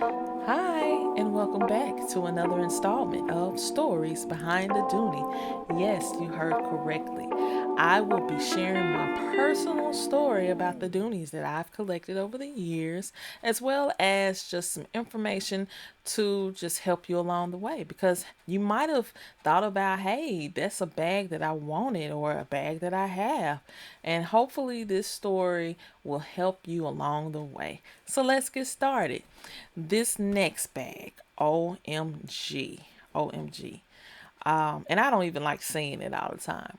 Hi, and welcome back to another installment of Stories Behind the Dooney. Yes, you heard correctly. I will be sharing my personal story about the Doonies that I've collected over the years, as well as just some information to just help you along the way. Because you might have thought about, hey, that's a bag that I wanted or a bag that I have. And hopefully, this story will help you along the way. So let's get started. This next bag, OMG, OMG. And I don't even like saying it all the time.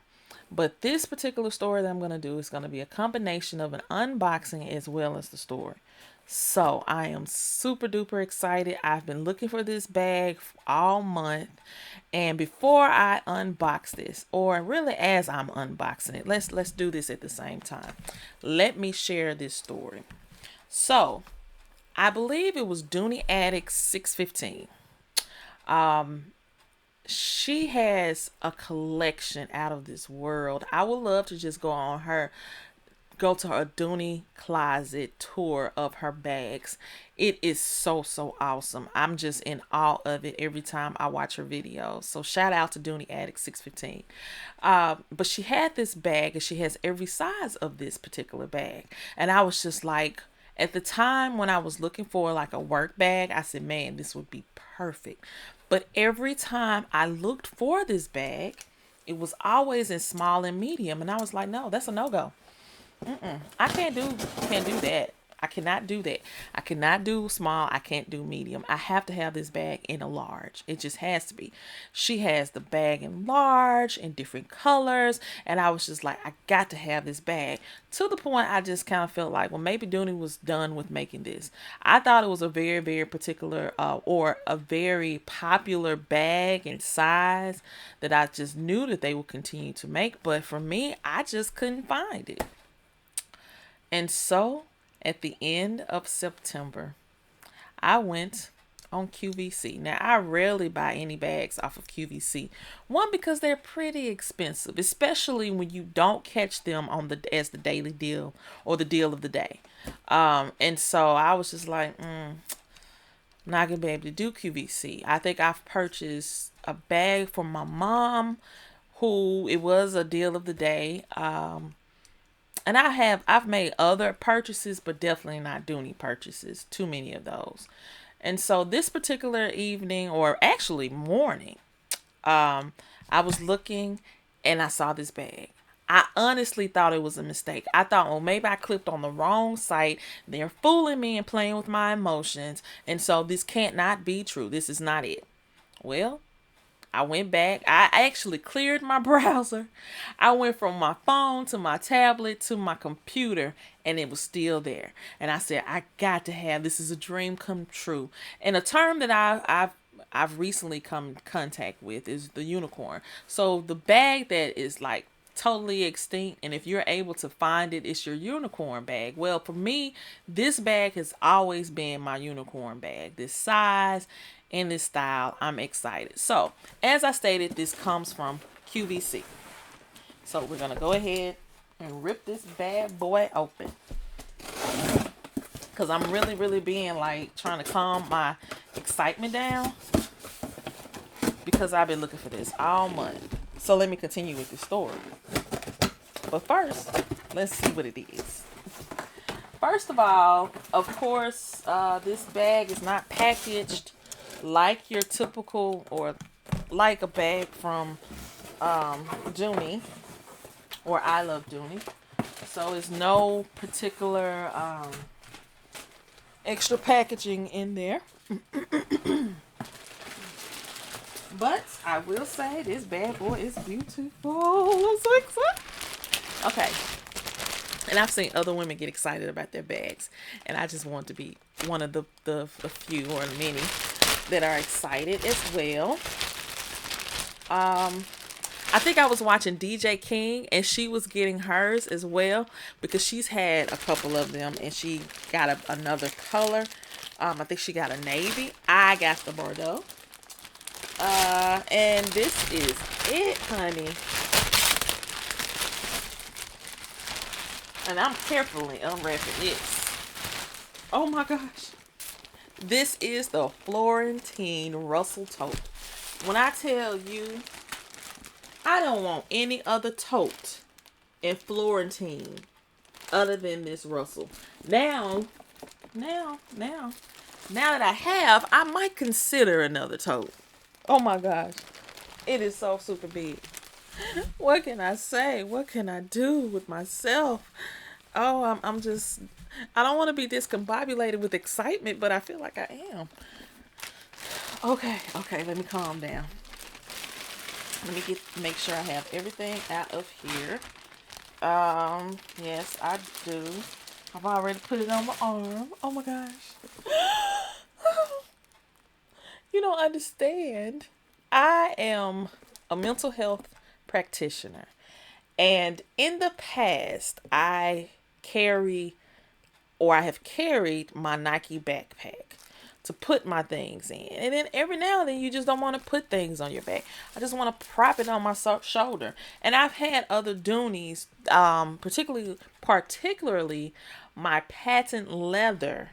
But this particular story that I'm going to do is going to be a combination of an unboxing as well as the story. So I am super duper excited. I've been looking for this bag all month. And before I unbox this, or really as I'm unboxing it, let's do this at the same time. Let me share this story. So I believe it was Dooney Addict 615. She has a collection out of this world. I would love to just go to her Dooney closet tour of her bags. It is so awesome. I'm just in awe of it every time I watch her videos. So shout out to Dooney Addict 615. But she had this bag and she has every size of this particular bag. And I was just like, at the time when I was looking for like a work bag, I said, man, this would be perfect. But every time I looked for this bag, it was always in small and medium. And I was like, no, that's a no-go. I can't do that. I cannot do that. I cannot do small. I can't do medium. I have to have this bag in a large. It just has to be. She has the bag in large in different colors. And I was just like, I got to have this bag. To the point I just kind of felt like, well, maybe Dooney was done with making this. I thought it was a very particular or a very popular bag and size that I just knew that they would continue to make. But for me, I just couldn't find it. And so at the end of September, I went on QVC. Now, I rarely buy any bags off of QVC. One, because they're pretty expensive, especially when you don't catch them on the as the daily deal or the deal of the day. And so I was just like, not gonna be able to do QVC. I think I've purchased a bag for my mom, who it was a deal of the day. And I've made other purchases, but definitely not Dooney purchases. Too many of those. And so this particular evening, or actually morning, I was looking and I saw this bag. I honestly thought it was a mistake. I thought, well, maybe I clicked on the wrong site. They're fooling me and playing with my emotions. And so this can't not be true. This is not it. Well, I went back. I actually cleared my browser. I went from my phone to my tablet to my computer, and it was still there. And I said, I got to have this. Is a dream come true. And a term that I've recently come in contact with is the unicorn. So the bag that is like totally extinct, and if you're able to find it, it's your unicorn bag. Well, for me, this bag has always been my unicorn bag. This size in this style. I'm excited. So, as I stated, this comes from QVC. So, we're going to go ahead and rip this bad boy open. Because I'm really being like trying to calm my excitement down. Because I've been looking for this all month. So, let me continue with the story. But first, let's see what it is. First of all, of course, this bag is not packaged like your typical or like a bag from Dooney or I Love Dooney. So it's no particular extra packaging in there. But I will say this bad boy is beautiful. I'm so excited. Okay. And I've seen other women get excited about their bags. And I just want to be one of the few or many that are excited as well. I think I was watching DJ King and she was getting hers as well because she's had a couple of them and she got another color. I think she got a navy. I got the Bordeaux. And this is it, honey. And I'm carefully unwrapping this. Oh my gosh. This is the Florentine Russell tote. When I tell you, I don't want any other tote in Florentine other than this Russell. Now, now, now, now that I have, I might consider another tote. Oh my gosh. It is so super big. What can I say? What can I do with myself? Oh, I'm just, I don't want to be discombobulated with excitement, but I feel like I am. Okay, let me calm down. Let me make sure I have everything out of here. Yes, I do. I've already put it on my arm. Oh my gosh. You don't understand. I am a mental health practitioner. And in the past, I have carried my Nike backpack to put my things in. And then every now and then you just don't want to put things on your back. I just want to prop it on my shoulder. And I've had other Dooneys, particularly my patent leather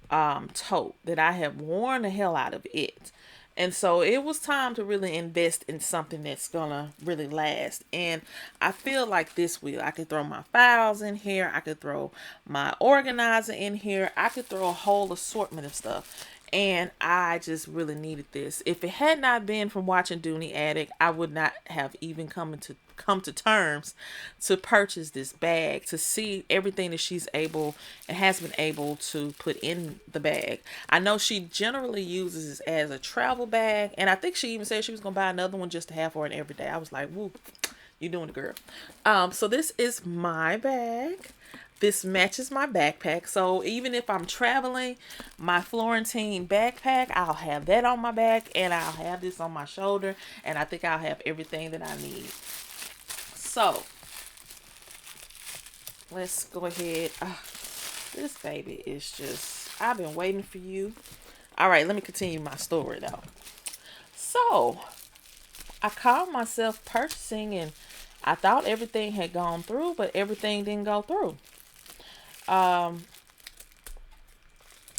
tote that I have worn the hell out of it. And so it was time to really invest in something that's gonna really last. And I feel like this will. I could throw my files in here. I could throw my organizer in here. I could throw a whole assortment of stuff. And I just really needed this. If it had not been from watching Dooney Addict, I would not have even come to terms to purchase this bag, to see everything that she's able and has been able to put in the bag. I know she generally uses it as a travel bag, and I think she even said she was gonna buy another one just to have for an everyday. I was like, woo, you doing it, girl. So this is my bag. This matches my backpack. So even if I'm traveling, my Florentine backpack, I'll have that on my back, and I'll have this on my shoulder, and I think I'll have everything that I need. So let's go ahead. This baby is just, I've been waiting for you. All right, let me continue my story though. So I called myself purchasing, and I thought everything had gone through, but everything didn't go through.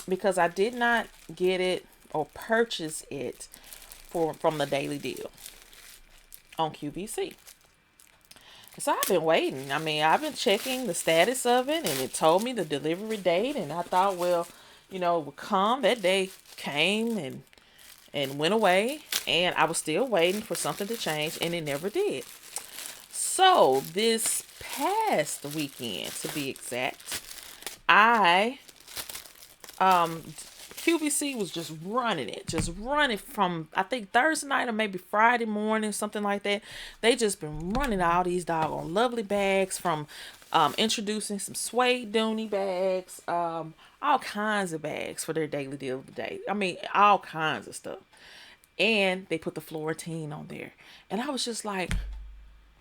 Because I did not get it or purchase it from the daily deal on QVC. So I've been waiting. I mean, I've been checking the status of it, and it told me the delivery date, and I thought, well, it would come. That day came and went away, and I was still waiting for something to change, and it never did. So this past weekend, to be exact, QVC was just running from, I think, Thursday night or maybe Friday morning, something like that. They just been running all these doggone lovely bags, from introducing some suede Dooney bags, all kinds of bags for their daily deal of the day. I mean, all kinds of stuff. And they put the Florentine on there. And I was just like,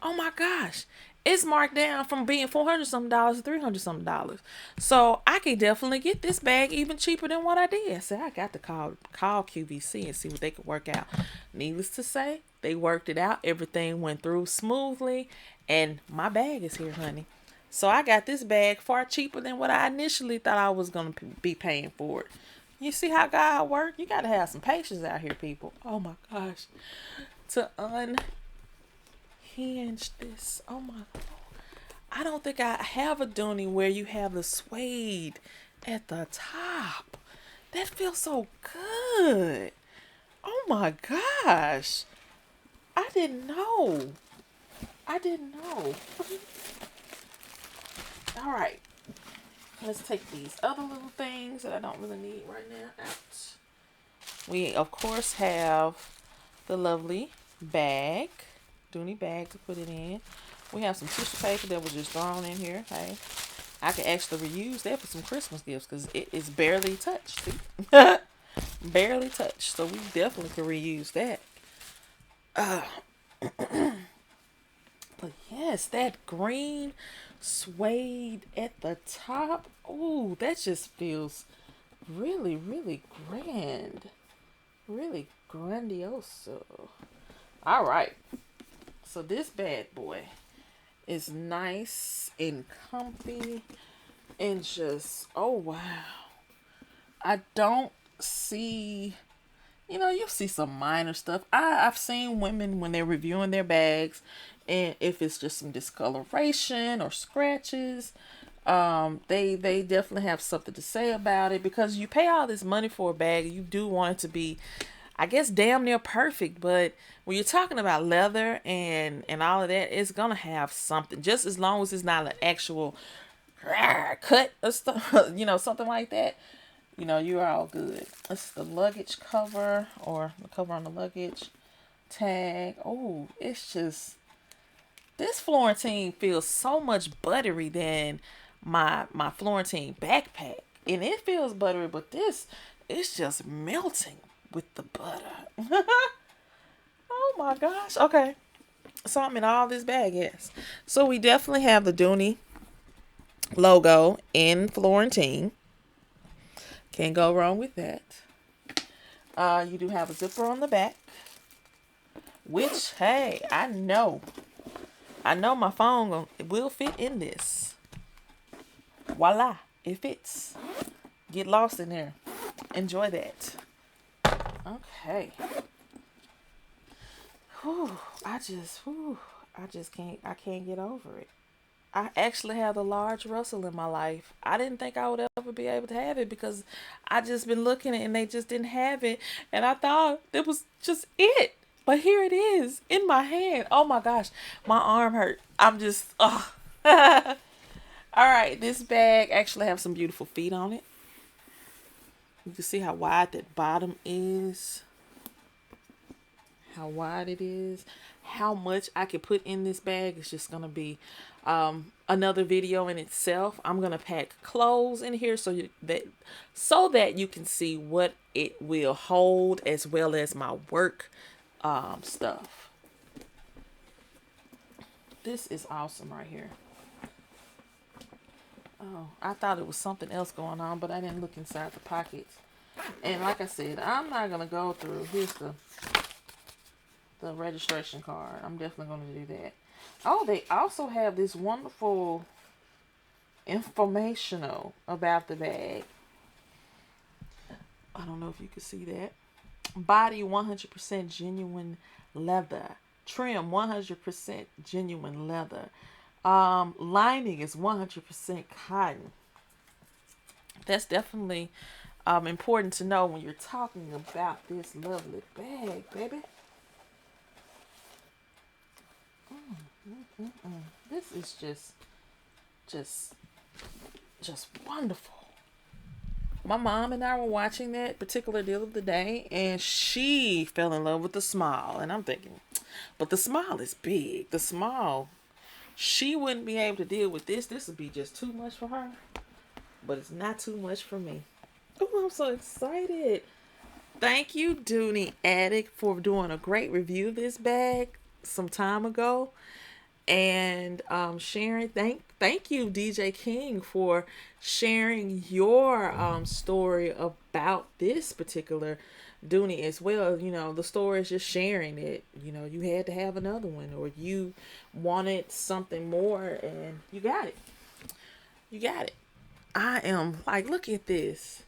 oh my gosh, it's marked down from being $400 something to $300 something. So I can definitely get this bag even cheaper than what I did. I said, I got to call QVC and see what they could work out. Needless to say, they worked it out. Everything went through smoothly, and my bag is here, honey. So I got this bag far cheaper than what I initially thought I was going to be paying for it. You see how God works? You got to have some patience out here, people. Oh my gosh. To unhinge this. Oh my. I don't think I have a Dooney where you have the suede at the top. That feels so good. Oh my gosh. I didn't know. All right. Let's take these other little things that I don't really need right now out. We, of course, have the lovely bag. Dooney bag to put it in. We have some tissue paper that was just thrown in here. Hey, I can actually reuse that for some Christmas gifts because it is barely touched. See? Barely touched. So we definitely can reuse that. But yes, that green suede at the top. Ooh, that just feels really, really grand. Really grandioso. All right. So this bad boy is nice and comfy and just, oh wow. I don't see, you'll see some minor stuff. I've seen women when they're reviewing their bags, and if it's just some discoloration or scratches, they definitely have something to say about it, because you pay all this money for a bag, you do want it to be, I guess, damn near perfect. But when you're talking about leather and all of that, it's gonna have something. Just as long as it's not an actual cut or stuff, something like that. You're all good. It's the luggage cover, or the cover on the luggage tag. Oh, it's just, this Florentine feels so much buttery than my Florentine backpack, and it feels buttery, but this, it's just melting with the butter. Oh my gosh. Okay, so I'm in all this bag. Yes, so we definitely have the Dooney logo in Florentine. Can't go wrong with that. You do have a zipper on the back, which, hey, I know my phone will fit in this. Voila, it fits. Get lost in there. Enjoy that. Okay. Whew, I just can't get over it. I actually have a large Russell in my life. I didn't think I would ever be able to have it, because I just been looking at it and they just didn't have it. And I thought it was just it. But here it is in my hand. Oh my gosh. My arm hurt. I'm just, oh. All right. This bag actually has some beautiful feet on it. You can see how wide that bottom is. How wide it is. How much I could put in this bag is just going to be another video in itself. I'm going to pack clothes in here so that you can see what it will hold, as well as my work stuff. This is awesome right here. Oh, I thought it was something else going on, but I didn't look inside the pockets. And like I said, I'm not going to go through. Here's the registration card. I'm definitely going to do that. Oh, they also have this wonderful informational about the bag. I don't know if you can see that. Body 100% genuine leather. Trim 100% genuine leather. Lining is 100% cotton. That's definitely important to know when you're talking about this lovely bag, baby. This is just wonderful. My mom and I were watching that particular deal of the day, and she fell in love with the small. And I'm thinking, but the small is big. The small, she wouldn't be able to deal with this. This would be just too much for her. But it's not too much for me. Oh, I'm so excited. Thank you, Dooney Addict, for doing a great review of this bag some time ago. And sharing, thank you, DJ King, for sharing your story about this particular Dooney as well. The story is just sharing it. You had to have another one, or you wanted something more, and you got it. You got it. I am like, look at this.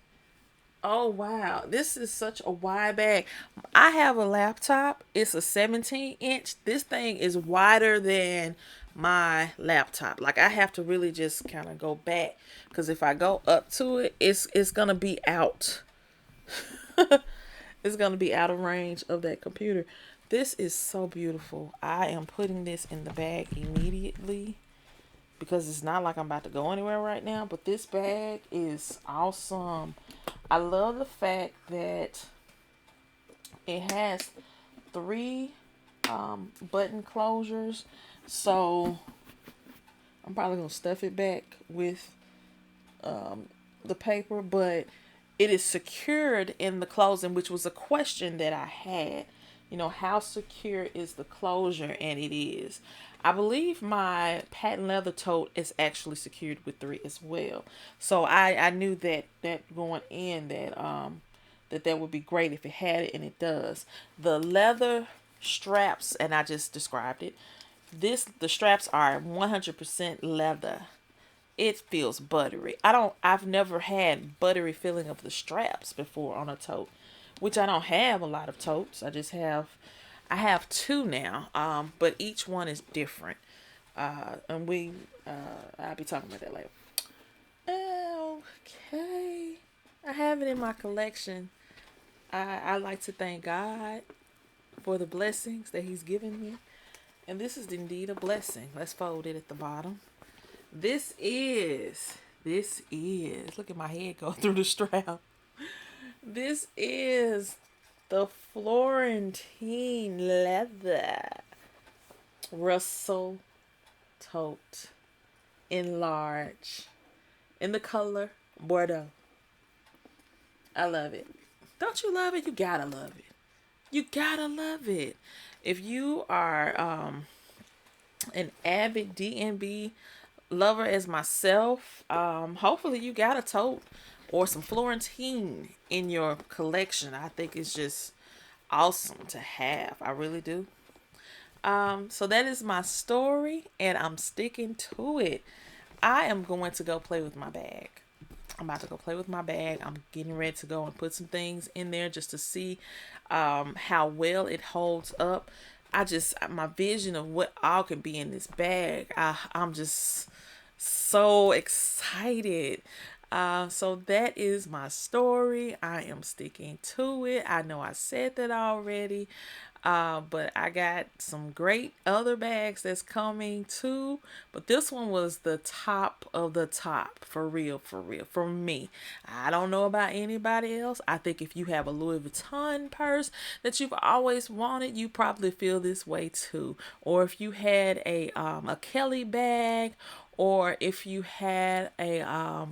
Oh wow, this is such a wide bag. I have a laptop. It's a 17-inch. This thing is wider than my laptop. Like, I have to really just kind of go back, because if I go up to it, it's gonna be out. It's gonna be out of range of that computer. This is so beautiful. I am putting this in the bag immediately, because it's not like I'm about to go anywhere right now. But this bag is awesome. I love the fact that it has 3 button closures. So I'm probably going to stuff it back with the paper. But it is secured in the closing, which was a question that I had. How secure is the closure? And it is. I believe my patent leather tote is actually secured with 3 as well. So I knew that going in that would be great if it had it, and it does. The leather straps, and I just described it. The straps are 100% leather. it feels buttery. I've never had buttery feeling of the straps before on a tote, which I don't have a lot of totes. I have two now, but each one is different. And I'll be talking about that later. Okay. I have it in my collection. I like to thank God for the blessings that He's given me. And this is indeed a blessing. Let's fold it at the bottom. Look at my head go through the strap. This is the Florentine leather Russell tote in large in the color Bordeaux. I love it. Don't you love it? You gotta love it. You gotta love it. If you are an avid DNB lover as myself, hopefully you got a tote or some Florentine in your collection. I think it's just awesome to have. I really do. So that is my story, and I'm sticking to it. I am going to go play with my bag. I'm about to go play with my bag. I'm getting ready to go and put some things in there just to see how well it holds up. My vision of what all can be in this bag, I'm just so excited. So that is my story. I am sticking to it. I know I said that already. But I got some great other bags that's coming too. But this one was the top of the top, for real, for me. I don't know about anybody else. I think if you have a Louis Vuitton purse that you've always wanted, you probably feel this way too. Or if you had a Kelly bag, or if you had a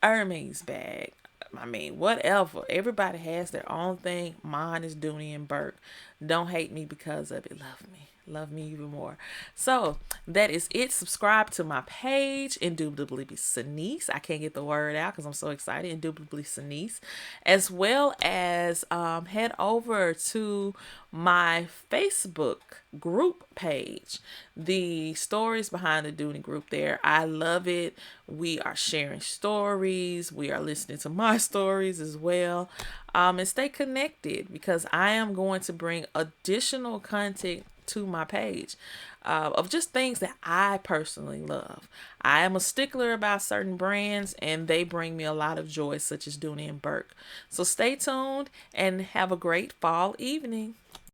Hermes bag. I mean, whatever. Everybody has their own thing. Mine is Dooney and Bourke. Don't hate me because of it. Love me. Love me even more. So that is it. Subscribe to my page, Indubitably Sanice. I can't get the word out because I'm so excited. Indubitably Sanice. As well as head over to my Facebook group page. The stories behind the Dooney group there. I love it. We are sharing stories. We are listening to my stories as well. And stay connected because I am going to bring additional content to my page of just things that I personally love. I am a stickler about certain brands and they bring me a lot of joy, such as Dooney and Bourke. So stay tuned and have a great fall evening.